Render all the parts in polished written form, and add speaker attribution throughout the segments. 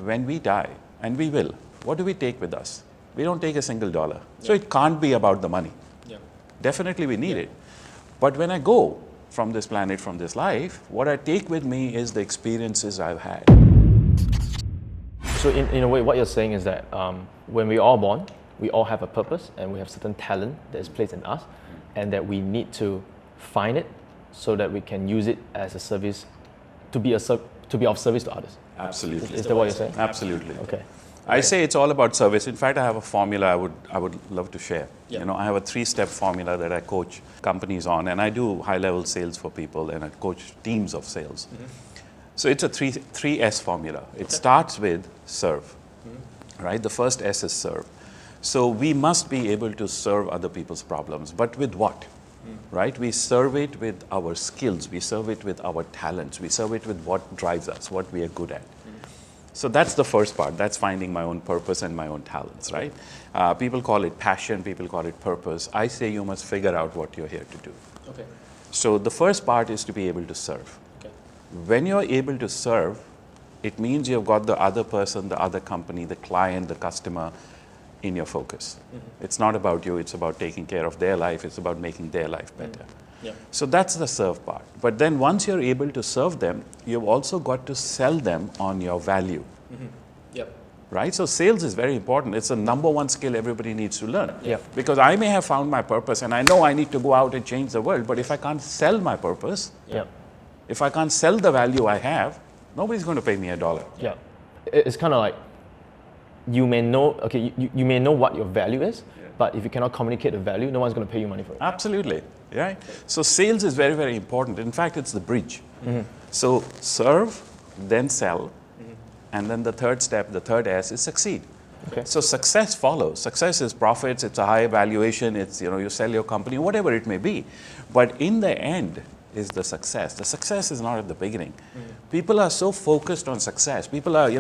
Speaker 1: when we die, and we will, what do we take with us? We don't take a single dollar. So it can't be about the money. Definitely we need it. But when I go from this planet, from this life, what I take with me is the experiences I've had.
Speaker 2: So in a way, what you're saying is that when we're all born, we all have a purpose and we have certain talent that is placed in us, and that we need to find it so that we can use it as a service, to be of service to others.
Speaker 1: Absolutely.
Speaker 2: Is that what you're saying?
Speaker 1: Absolutely.
Speaker 2: Okay.
Speaker 1: I say it's all about service. In fact, I have a formula I would love to share. I have a 3-step formula that I coach companies on, and I do high-level sales for people, and I coach teams of sales. So it's a 3S formula. It starts with serve, right? The first S is serve. So we must be able to serve other people's problems, but with what? Right? We serve it with our skills, we serve it with our talents, we serve it with what drives us, what we are good at. So that's the first part. That's finding my own purpose and my own talents, right? People call it passion, people call it purpose. I say you must figure out what you're here to do.
Speaker 2: Okay.
Speaker 1: So the first part is to be able to serve.
Speaker 2: Okay.
Speaker 1: When you're able to serve, it means you've got the other person, the other company, the client, the customer in your focus. It's not about you, it's about taking care of their life, it's about making their life better. So that's the serve part. But then once you're able to serve them, you've also got to sell them on your value. Right? So sales is very important. It's the number one skill everybody needs to learn. Because I may have found my purpose and I know I need to go out and change the world, but if I can't sell my purpose, if I can't sell the value I have, nobody's going to pay me $1.
Speaker 2: It's kind of like, you may know, okay, you may know what your value is, but if you cannot communicate the value, no one's going to pay you money for it.
Speaker 1: Absolutely, right? So sales is very, very important. In fact, it's the bridge. So serve, then sell, and then the third step, the third S is succeed. So success follows. Success is profits, it's a high valuation, it's, you sell your company, whatever it may be. But in the end is the success. The success is not at the beginning. People are so focused on success. People are,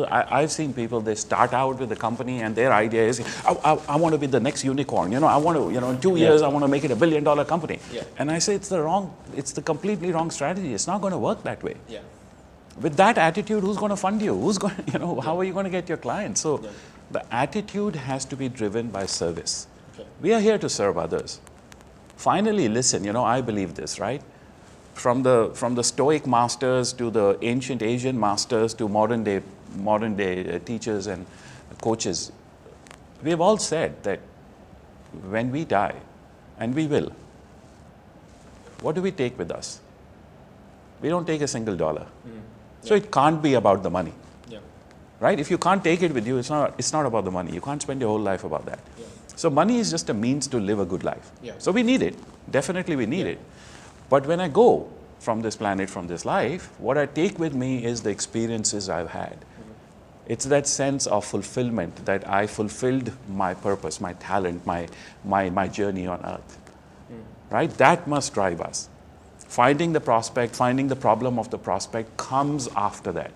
Speaker 1: I've seen people, they start out with a company and their idea is, I want to be the next unicorn. I want to, in 2 years, I want to make it $1 billion company. And I say it's the completely wrong strategy. It's not going to work that way. With that attitude, who's going to fund you? Who's going, how are you going to get your clients? So the attitude has to be driven by service. We are here to serve others. Finally, listen, I believe this, right? From the Stoic masters to the ancient Asian masters to modern day teachers and coaches, we have all said that when we die, and we will, what do we take with us? We don't take a single dollar. So it can't be about the money. Right? If you can't take it with you, it's not about the money. You can't spend your whole life about that. So money is just a means to live a good life. So we need it. Definitely we need it. But when I go from this planet, from this life, what I take with me is the experiences I've had. It's that sense of fulfillment that I fulfilled my purpose, my talent, my journey on earth. Right? That must drive us. Finding the prospect, finding the problem of the prospect comes after that.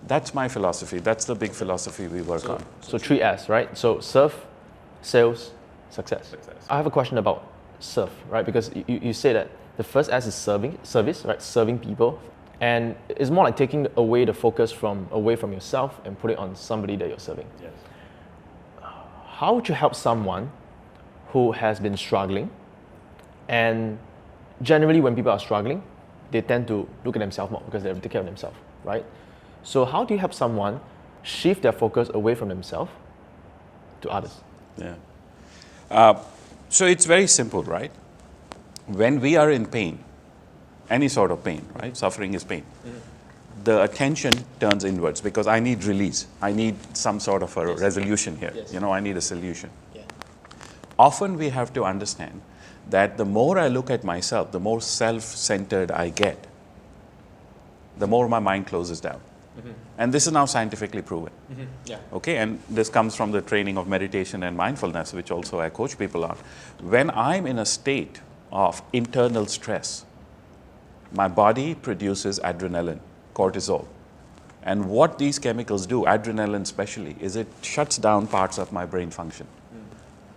Speaker 1: That's my philosophy. That's the big philosophy we work on.
Speaker 2: So 3S, right? So serve, sales, success. I have a question about serve, right? Because you say that the first S is service, right? Serving people. And it's more like taking away the focus away from yourself and put it on somebody that you're serving. How would you help someone who has been struggling? And generally when people are struggling, they tend to look at themselves more because they have to take care of themselves, right? So how do you help someone shift their focus away from themselves to others?
Speaker 1: So it's very simple, right? When we are in pain, any sort of pain, right? Suffering is pain. The attention turns inwards because I need release. I need some sort of a resolution here. I need a solution. Often we have to understand that the more I look at myself, the more self-centered I get, the more my mind closes down. And this is now scientifically proven. Okay, and this comes from the training of meditation and mindfulness, which also I coach people on. When I'm in a state of internal stress, my body produces adrenaline, cortisol. And what these chemicals do, adrenaline especially, is it shuts down parts of my brain function.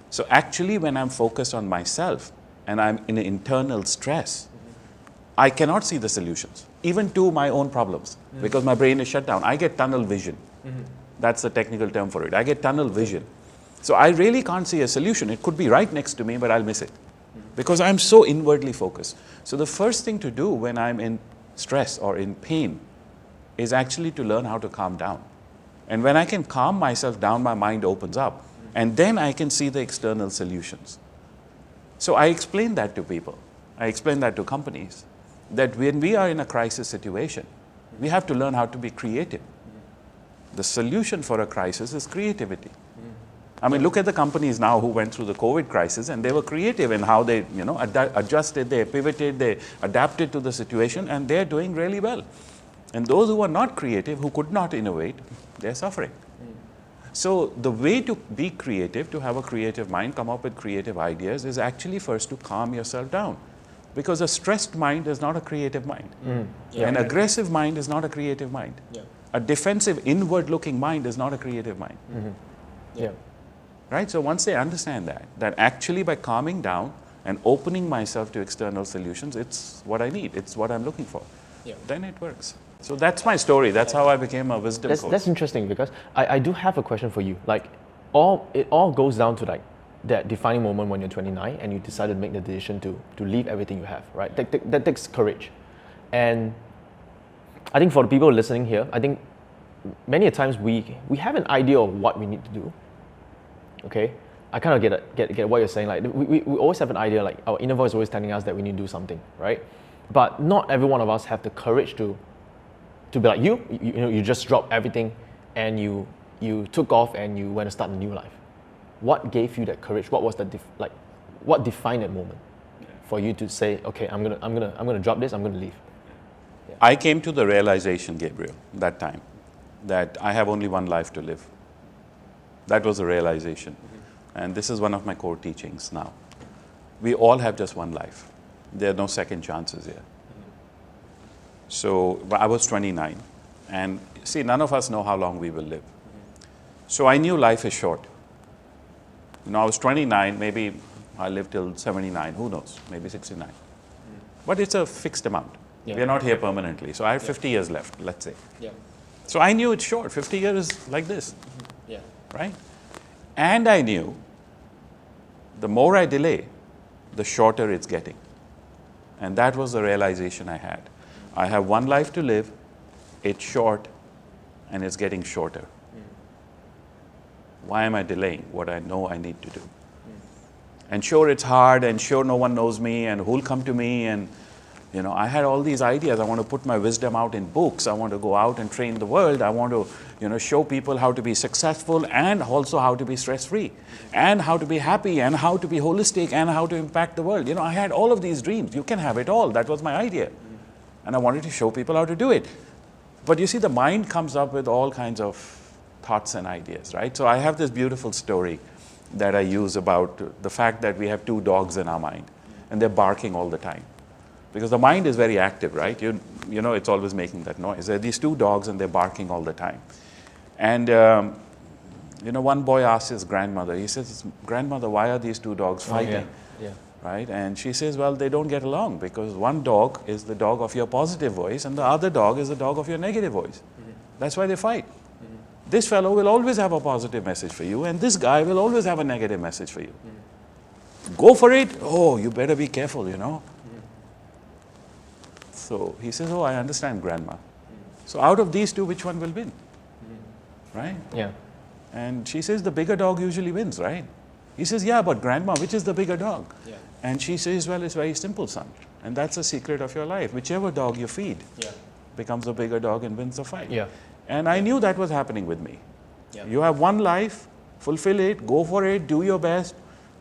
Speaker 1: So actually when I'm focused on myself and I'm in an internal stress, I cannot see the solutions. even to my own problems, because my brain is shut down. I get tunnel vision. That's the technical term for it. I get tunnel vision. So I really can't see a solution. It could be right next to me, but I'll miss it because I'm so inwardly focused. So the first thing to do when I'm in stress or in pain is actually to learn how to calm down. And when I can calm myself down, my mind opens up. And then I can see the external solutions. So I explain that to people. I explain that to companies, that when we are in a crisis situation, we have to learn how to be creative. The solution for a crisis is creativity. I mean, look at the companies now who went through the COVID crisis, and they were creative in how they, adjusted, they pivoted, they adapted to the situation, and they're doing really well. And those who are not creative, who could not innovate, they're suffering. So the way to be creative, to have a creative mind, come up with creative ideas, is actually first to calm yourself down. Because a stressed mind is not a creative mind. An aggressive mind is not a creative mind. A defensive, inward-looking mind is not a creative mind. Right? So once they understand that actually by calming down and opening myself to external solutions, it's what I need, it's what I'm looking for, then it works. So that's my story. That's how I became a wisdom coach.
Speaker 2: That's interesting, because I do have a question for you. Like, it all goes down to like that defining moment when you're 29 and you decide to make the decision to leave everything you have, right? That takes courage. And I think for the people listening here, I think many a times we have an idea of what we need to do. Okay, I kind of get what you're saying. Like we always have an idea. Like our inner voice is always telling us that we need to do something, right? But not every one of us have the courage to be like you just dropped everything and you took off and you went to start a new life. What gave you that courage? What was what defined that moment for you to say, okay, I'm gonna drop this, I'm gonna leave?
Speaker 1: I came to the realization, Gabriel, that time, that I have only one life to live. That was the realization. And this is one of my core teachings now. We all have just one life. There are no second chances here. So I was 29. And see, none of us know how long we will live. So I knew life is short. I was 29, maybe I live till 79, who knows, maybe 69. But it's a fixed amount. We're not here permanently. So I have 50 years left, let's say. So I knew it's short. 50 years is like this. Right? And I knew the more I delay, the shorter it's getting. And that was the realization I had. I have one life to live, it's short, and it's getting shorter. Why am I delaying what I know I need to do? And sure, it's hard, and sure, no one knows me, and who'll come to me, and I had all these ideas. I want to put my wisdom out in books. I want to go out and train the world. I want to, show people how to be successful and also how to be stress-free and how to be happy and how to be holistic and how to impact the world. I had all of these dreams. You can have it all. That was my idea. And I wanted to show people how to do it. But you see, the mind comes up with all kinds of thoughts and ideas, right? So I have this beautiful story that I use about the fact that we have two dogs in our mind and they're barking all the time. Because the mind is very active, right? It's always making that noise. There are these two dogs and they're barking all the time. And, one boy asked his grandmother, he says, "Grandmother, why are these two dogs fighting?" Right? And she says, "Well, they don't get along because one dog is the dog of your positive voice and the other dog is the dog of your negative voice. That's why they fight. This fellow will always have a positive message for you and this guy will always have a negative message for you. Go for it. Oh, you better be careful, So he says, "Oh, I understand, Grandma. So out of these two, which one will win?" Right?
Speaker 2: Yeah.
Speaker 1: And she says, "The bigger dog usually wins, right?" He says, "Yeah, but Grandma, which is the bigger dog?" And she says, "Well, it's very simple, son. And that's the secret of your life. Whichever dog you feed becomes a bigger dog and wins the fight." And I knew that was happening with me. You have one life, fulfill it, go for it, do your best,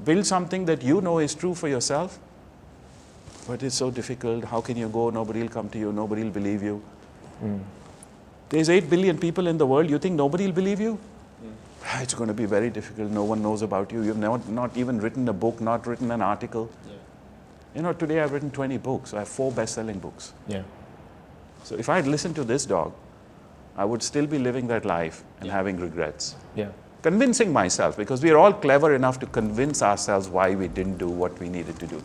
Speaker 1: build something that you know is true for yourself. But it's so difficult. How can you go? Nobody will come to you. Nobody will believe you. There's 8 billion people in the world. You think nobody will believe you? It's going to be very difficult. No one knows about you. You've not even written a book, not written an article. Today I've written 20 books. I have 4 best-selling books. So if I had listened to this dog, I would still be living that life and having regrets. Convincing myself, because we are all clever enough to convince ourselves why we didn't do what we needed to do.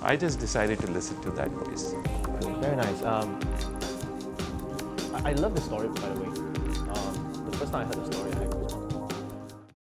Speaker 1: I just decided to listen to that voice.
Speaker 2: Very nice. I love the story, by the way. The first time I heard the story,